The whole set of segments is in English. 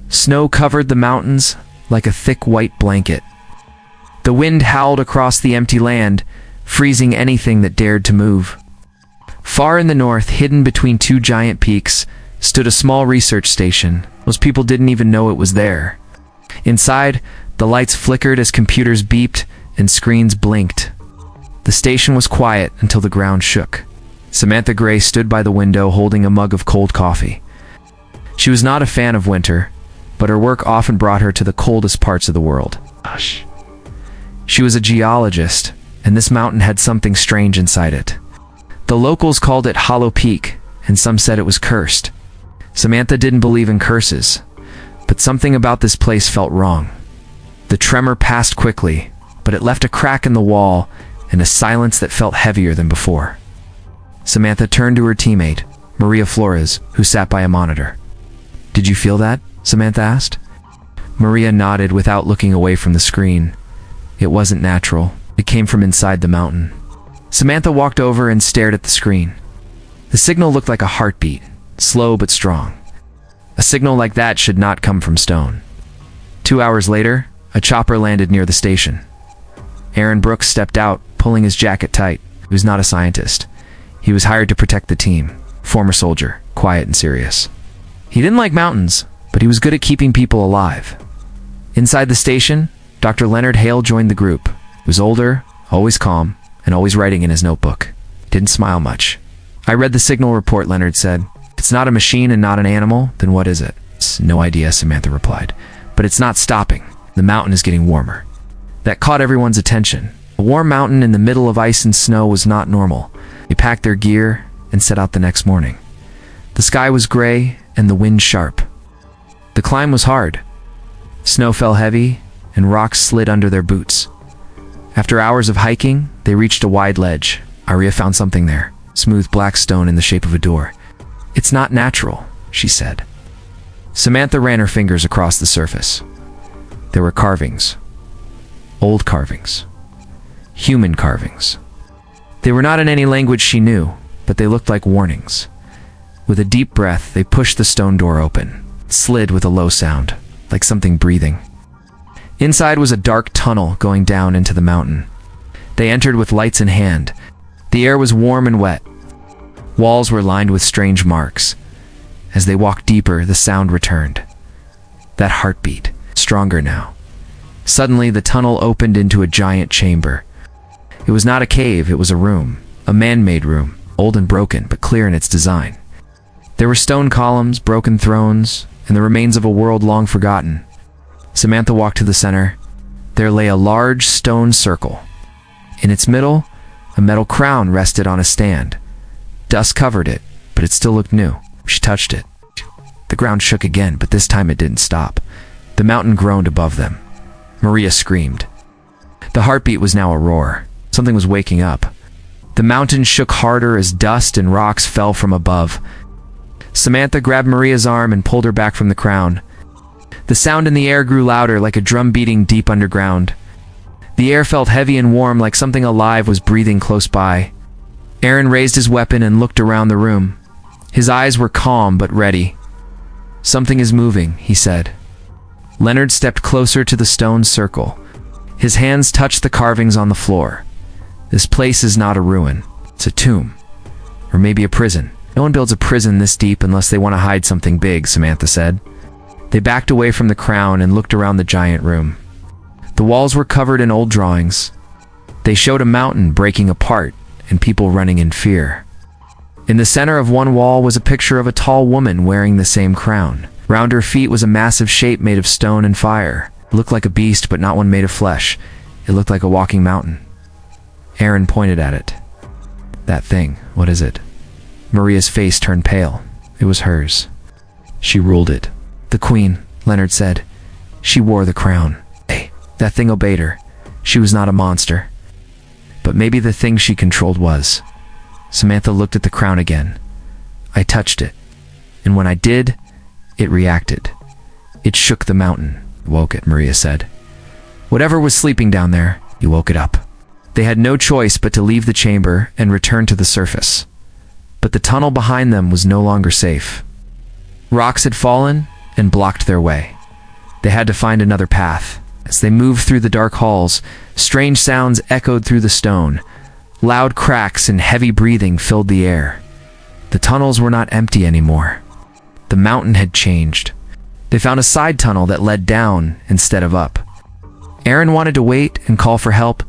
Snow covered the mountains like a thick white blanket. The wind howled across the empty land, freezing anything that dared to move. Far in the north, hidden between two giant peaks, stood a small research station. Most people didn't even know it was there. Inside, the lights flickered as computers beeped and screens blinked. The station was quiet until the ground shook. Samantha Gray stood by the window holding a mug of cold coffee. She was not a fan of winter, but her work often brought her to the coldest parts of the world. Hush. She was a geologist, and this mountain had something strange inside it. The locals called it Hollow Peak, and some said it was cursed. Samantha didn't believe in curses, but something about this place felt wrong. The tremor passed quickly, but it left a crack in the wall and a silence that felt heavier than before. Samantha turned to her teammate, Maria Flores, who sat by a monitor. "Did you feel that?" Samantha asked. Maria nodded without looking away from the screen. It wasn't natural. It came from inside the mountain. Samantha walked over and stared at the screen. The signal looked like a heartbeat, slow but strong. A signal like that should not come from stone. 2 hours later, a chopper landed near the station. Aaron Brooks stepped out, pulling his jacket tight. He was not a scientist. He was hired to protect the team. Former soldier, quiet and serious. He didn't like mountains, but he was good at keeping people alive. Inside the station, Dr. Leonard Hale joined the group. He was older, always calm, and always writing in his notebook. Didn't smile much. "I read the signal report," Leonard said. "If it's not a machine and not an animal, then what is it?" "No idea," Samantha replied. "But it's not stopping. The mountain is getting warmer." That caught everyone's attention. A warm mountain in the middle of ice and snow was not normal. They packed their gear and set out the next morning. The sky was gray and the wind sharp. The climb was hard. Snow fell heavy and rocks slid under their boots. After hours of hiking, they reached a wide ledge. Aria found something there, smooth black stone in the shape of a door. "It's not natural," she said. Samantha ran her fingers across the surface. There were carvings. Old carvings. Human carvings. They were not in any language she knew, but they looked like warnings. With a deep breath, they pushed the stone door open. It slid with a low sound, like something breathing. Inside was a dark tunnel going down into the mountain. They entered with lights in hand. The air was warm and wet. Walls were lined with strange marks. As they walked deeper, the sound returned. That heartbeat, stronger now. Suddenly, the tunnel opened into a giant chamber. It was not a cave, it was a room. A man-made room, old and broken, but clear in its design. There were stone columns, broken thrones, and the remains of a world long forgotten. Samantha walked to the center. There lay a large stone circle. In its middle, a metal crown rested on a stand. Dust covered it, but it still looked new. She touched it. The ground shook again, but this time it didn't stop. The mountain groaned above them. Maria screamed. The heartbeat was now a roar. Something was waking up. The mountain shook harder as dust and rocks fell from above. Samantha grabbed Maria's arm and pulled her back from the crown. The sound in the air grew louder, like a drum beating deep underground. The air felt heavy and warm, like something alive was breathing close by. Aaron raised his weapon and looked around the room. His eyes were calm but ready. "Something is moving," he said. Leonard stepped closer to the stone circle. His hands touched the carvings on the floor. "This place is not a ruin. It's a tomb. Or maybe a prison. No one builds a prison this deep unless they want to hide something big," Samantha said. They backed away from the crown and looked around the giant room. The walls were covered in old drawings. They showed a mountain breaking apart and people running in fear. In the center of one wall was a picture of a tall woman wearing the same crown. Round her feet was a massive shape made of stone and fire. It looked like a beast, but not one made of flesh. It looked like a walking mountain. Aaron pointed at it. "That thing, what is it?" Maria's face turned pale. It was hers. She ruled it. "The queen," Leonard said. "She wore the crown. Hey, that thing obeyed her. She was not a monster. But maybe the thing she controlled was." Samantha looked at the crown again. "I touched it. And when I did, it reacted. It shook the mountain." "Woke it," Maria said. "Whatever was sleeping down there, you woke it up." They had no choice but to leave the chamber and return to the surface. But the tunnel behind them was no longer safe. Rocks had fallen and blocked their way. They had to find another path. As they moved through the dark halls, strange sounds echoed through the stone. Loud cracks and heavy breathing filled the air. The tunnels were not empty anymore. The mountain had changed. They found a side tunnel that led down instead of up. Aaron wanted to wait and call for help,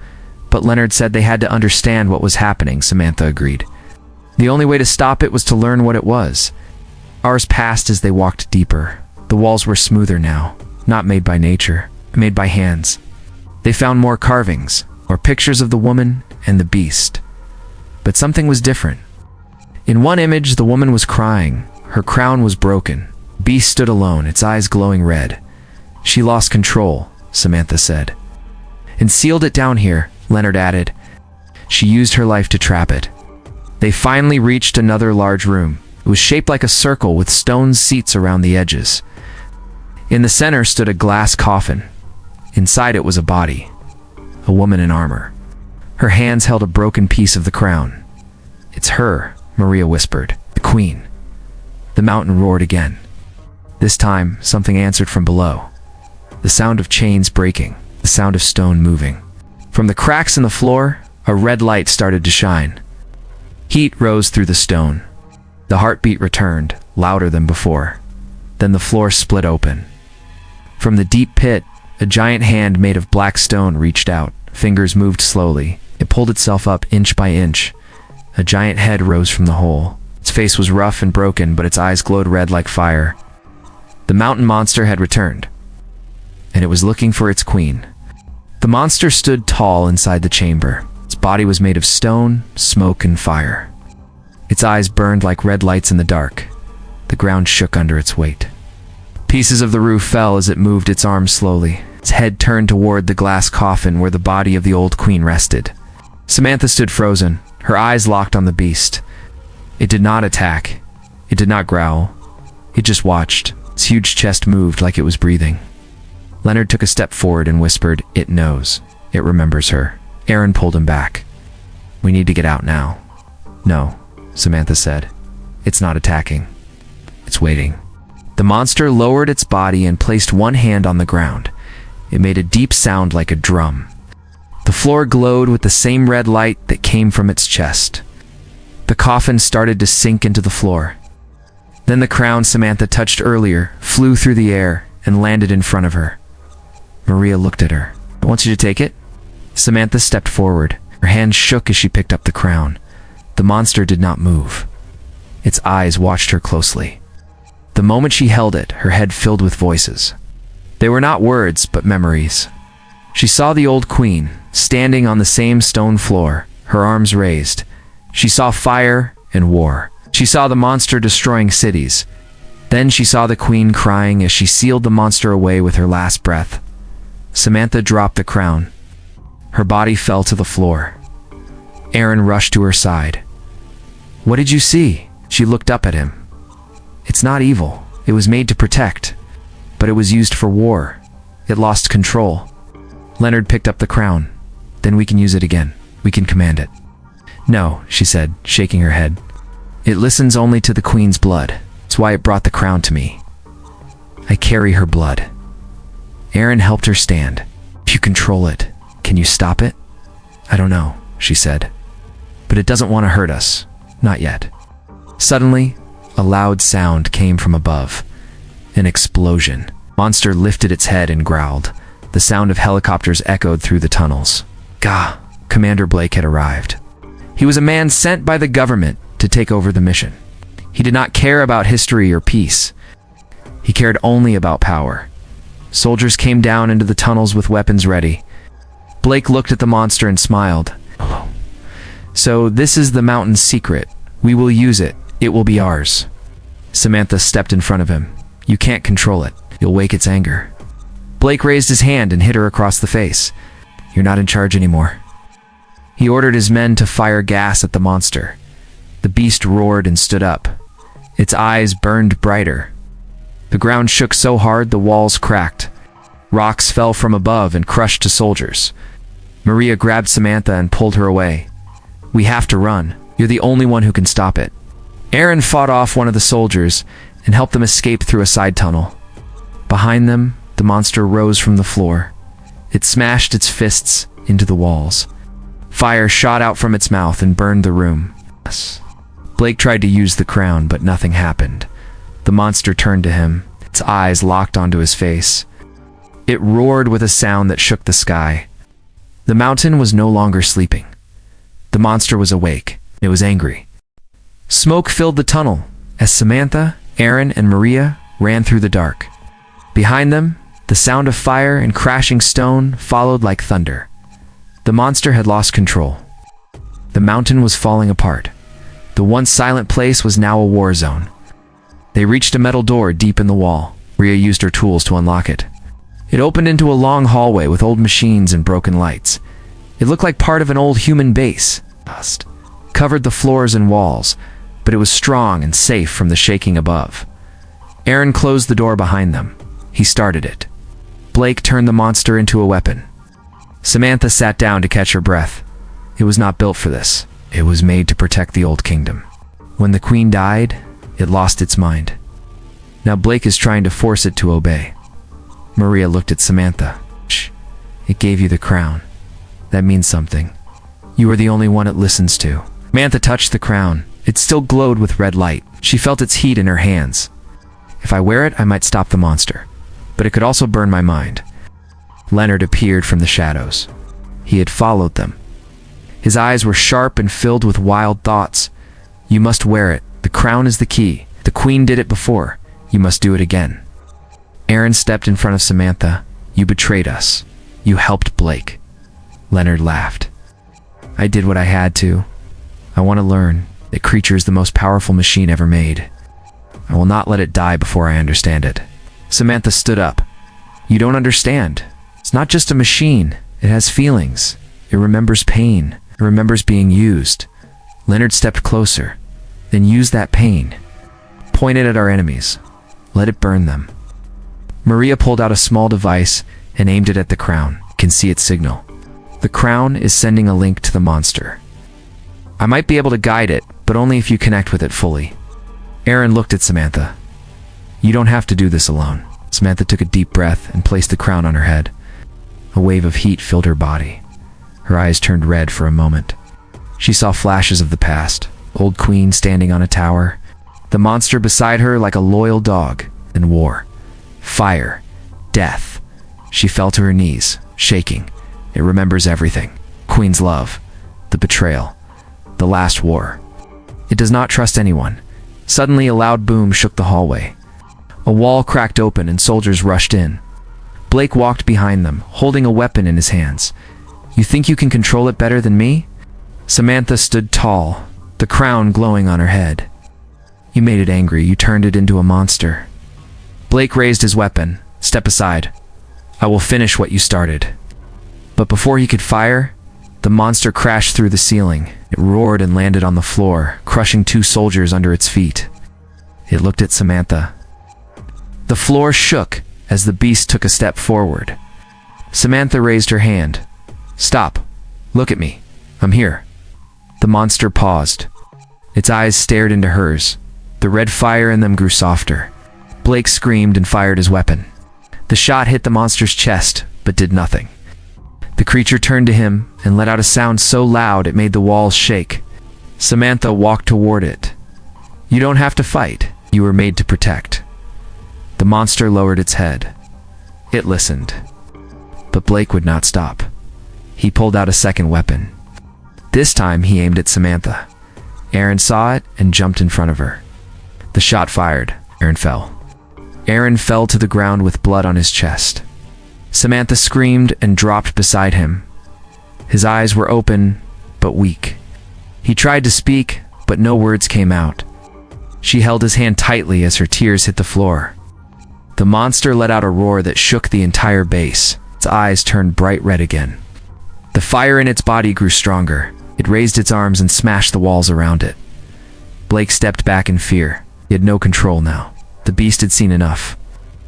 but Leonard said they had to understand what was happening. Samantha agreed. The only way to stop it was to learn what it was. Hours passed as they walked deeper. The walls were smoother now, not made by nature, made by hands. They found more carvings, or pictures of the woman and the beast. But something was different. In one image, the woman was crying. Her crown was broken. Beast stood alone, its eyes glowing red. She lost control, Samantha said. And sealed it down here, Leonard added. She used her life to trap it. They finally reached another large room. It was shaped like a circle with stone seats around the edges. In the center stood a glass coffin. Inside it was a body, a woman in armor. Her hands held a broken piece of the crown. It's her, Maria whispered. The queen. The mountain roared again. This time, something answered from below. The sound of chains breaking, the sound of stone moving. From the cracks in the floor, a red light started to shine. Heat rose through the stone. The heartbeat returned, louder than before. Then the floor split open. From the deep pit, a giant hand made of black stone reached out. Fingers moved slowly. It pulled itself up inch by inch. A giant head rose from the hole. Its face was rough and broken, but its eyes glowed red like fire. The mountain monster had returned, and it was looking for its queen. The monster stood tall inside the chamber. Its body was made of stone, smoke, and fire. Its eyes burned like red lights in the dark. The ground shook under its weight. Pieces of the roof fell as it moved its arms slowly. Its head turned toward the glass coffin where the body of the old queen rested. Samantha stood frozen, her eyes locked on the beast. It did not attack. It did not growl. It just watched. Its huge chest moved like it was breathing. Leonard took a step forward and whispered, "It knows. It remembers her." Aaron pulled him back. "We need to get out now." "No," Samantha said. "It's not attacking. It's waiting." The monster lowered its body and placed one hand on the ground. It made a deep sound like a drum. The floor glowed with the same red light that came from its chest. The coffin started to sink into the floor. Then the crown Samantha touched earlier flew through the air and landed in front of her. Maria looked at her. "I want you to take it." Samantha stepped forward. Her hand shook as she picked up the crown. The monster did not move. Its eyes watched her closely. The moment she held it, her head filled with voices. They were not words, but memories. She saw the old queen, standing on the same stone floor, her arms raised. She saw fire and war. She saw the monster destroying cities. Then she saw the queen crying as she sealed the monster away with her last breath. Samantha dropped the crown. Her body fell to the floor. Aaron rushed to her side. "What did you see?" She looked up at him. "It's not evil. It was made to protect. But it was used for war. It lost control." Leonard picked up the crown. "Then we can use it again. We can command it." "No," she said, shaking her head. "It listens only to the queen's blood. It's why it brought the crown to me. I carry her blood." Aaron helped her stand. "If you control it, can you stop it?" "I don't know," she said. "But it doesn't want to hurt us. Not yet." Suddenly, a loud sound came from above. An explosion. Monster lifted its head and growled. The sound of helicopters echoed through the tunnels. Gah! Commander Blake had arrived. He was a man sent by the government to take over the mission. He did not care about history or peace. He cared only about power. Soldiers came down into the tunnels with weapons ready. Blake looked at the monster and smiled. "So this is the mountain's secret. We will use it. It will be ours." Samantha stepped in front of him. "You can't control it. You'll wake its anger." Blake raised his hand and hit her across the face. "You're not in charge anymore." He ordered his men to fire gas at the monster. The beast roared and stood up. Its eyes burned brighter. The ground shook so hard the walls cracked. Rocks fell from above and crushed to soldiers. Maria grabbed Samantha and pulled her away. "We have to run. You're the only one who can stop it." Aaron fought off one of the soldiers and helped them escape through a side tunnel. Behind them, the monster rose from the floor. It smashed its fists into the walls. Fire shot out from its mouth and burned the room. Blake tried to use the crown, but nothing happened. The monster turned to him, its eyes locked onto his face. It roared with a sound that shook the sky. The mountain was no longer sleeping. The monster was awake. It was angry. Smoke filled the tunnel as Samantha, Aaron, and Maria ran through the dark. Behind them, the sound of fire and crashing stone followed like thunder. The monster had lost control. The mountain was falling apart. The once silent place was now a war zone. They reached a metal door deep in the wall. Maria used her tools to unlock it. It opened into a long hallway with old machines and broken lights. It looked like part of an old human base. Dust covered the floors and walls, but it was strong and safe from the shaking above. Aaron closed the door behind them. He started it. Blake turned the monster into a weapon. Samantha sat down to catch her breath. It was not built for this. It was made to protect the old kingdom. When the queen died, it lost its mind. Now Blake is trying to force it to obey. Maria looked at Samantha. Shh. It gave you the crown. That means something. You are the only one it listens to. Samantha touched the crown. It still glowed with red light. She felt its heat in her hands. If I wear it, I might stop the monster. But it could also burn my mind. Leonard appeared from the shadows. He had followed them. His eyes were sharp and filled with wild thoughts. You must wear it. The crown is the key. The queen did it before. You must do it again. Aaron stepped in front of Samantha. You betrayed us. You helped Blake. Leonard laughed. I did what I had to. I want to learn that creature is the most powerful machine ever made. I will not let it die before I understand it. Samantha stood up. You don't understand. It's not just a machine. It has feelings. It remembers pain. It remembers being used. Leonard stepped closer. Then use that pain. Point it at our enemies. Let it burn them. Maria pulled out a small device and aimed it at the crown. You can see its signal. The crown is sending a link to the monster. I might be able to guide it, but only if you connect with it fully. Aaron looked at Samantha. You don't have to do this alone. Samantha took a deep breath and placed the crown on her head. A wave of heat filled her body. Her eyes turned red for a moment. She saw flashes of the past. Old Queen standing on a tower. The monster beside her like a loyal dog. And war. Fire. Death. She fell to her knees, shaking. It remembers everything. Queen's love. The betrayal. The last war. It does not trust anyone. Suddenly a loud boom shook the hallway. A wall cracked open and soldiers rushed in. Blake walked behind them, holding a weapon in his hands. You think you can control it better than me? Samantha stood tall, the crown glowing on her head. You made it angry. You turned it into a monster. Blake raised his weapon. Step aside. I will finish what you started. But before he could fire, the monster crashed through the ceiling. It roared and landed on the floor, crushing 2 soldiers under its feet. It looked at Samantha. The floor shook as the beast took a step forward. Samantha raised her hand. Stop. Look at me. I'm here. The monster paused. Its eyes stared into hers. The red fire in them grew softer. Blake screamed and fired his weapon. The shot hit the monster's chest, but did nothing. The creature turned to him and let out a sound so loud it made the walls shake. Samantha walked toward it. You don't have to fight. You were made to protect. The monster lowered its head. It listened. But Blake would not stop. He pulled out a second weapon. This time he aimed at Samantha. Aaron saw it and jumped in front of her. The shot fired. Aaron fell. Aaron fell to the ground with blood on his chest. Samantha screamed and dropped beside him. His eyes were open, but weak. He tried to speak, but no words came out. She held his hand tightly as her tears hit the floor. The monster let out a roar that shook the entire base. Its eyes turned bright red again. The fire in its body grew stronger. It raised its arms and smashed the walls around it. Blake stepped back in fear. He had no control now. The beast had seen enough.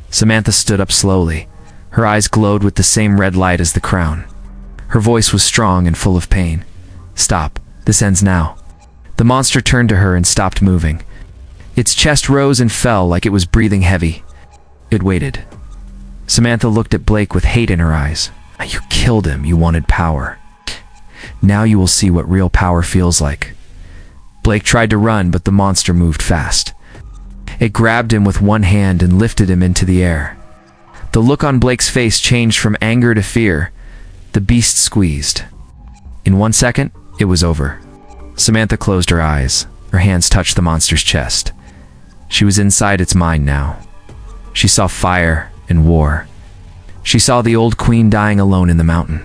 Samantha stood up slowly. Her eyes glowed with the same red light as the crown. Her voice was strong and full of pain. Stop. This ends now. The monster turned to her and stopped moving. Its chest rose and fell like it was breathing heavy. It waited. Samantha looked at Blake with hate in her eyes. You killed him. You wanted power. Now you will see what real power feels like. Blake tried to run, but the monster moved fast. It grabbed him with one hand and lifted him into the air. The look on Blake's face changed from anger to fear. The beast squeezed. In 1 second, it was over. Samantha closed her eyes. Her hands touched the monster's chest. She was inside its mind now. She saw fire and war. She saw the old queen dying alone in the mountain.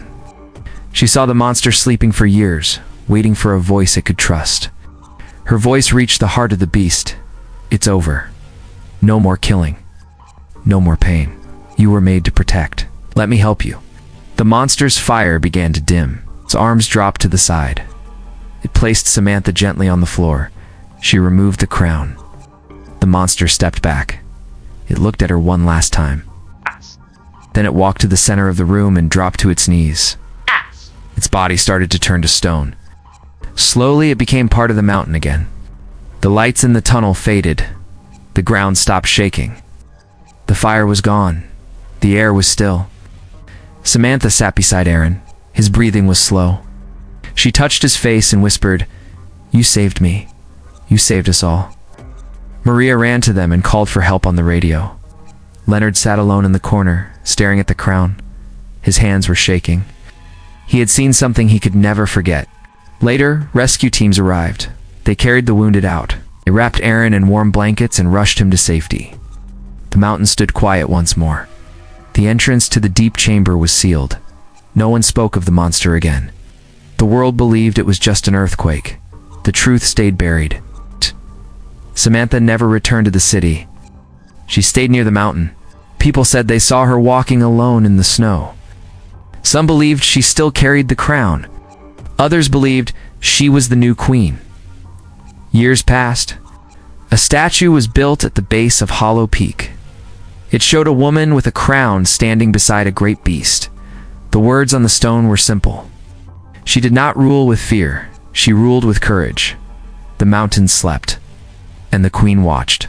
She saw the monster sleeping for years, waiting for a voice it could trust. Her voice reached the heart of the beast. It's over. No more killing. No more pain. You were made to protect. Let me help you. The monster's fire began to dim. Its arms dropped to the side. It placed Samantha gently on the floor. She removed the crown. The monster stepped back. It looked at her one last time. Then it walked to the center of the room and dropped to its knees. Its body started to turn to stone. Slowly, it became part of the mountain again. The lights in the tunnel faded. The ground stopped shaking. The fire was gone. The air was still. Samantha sat beside Aaron. His breathing was slow. She touched his face and whispered, "You saved me. You saved us all." Maria ran to them and called for help on the radio. Leonard sat alone in the corner, staring at the crown. His hands were shaking. He had seen something he could never forget. Later, rescue teams arrived. They carried the wounded out. They wrapped Aaron in warm blankets and rushed him to safety. The mountain stood quiet once more. The entrance to the deep chamber was sealed. No one spoke of the monster again. The world believed it was just an earthquake. The truth stayed buried. Samantha never returned to the city. She stayed near the mountain. People said they saw her walking alone in the snow. Some believed she still carried the crown. Others believed she was the new queen. Years passed. A statue was built at the base of Hollow Peak. It showed a woman with a crown standing beside a great beast. The words on the stone were simple. She did not rule with fear. She ruled with courage. The mountains slept, and the queen watched.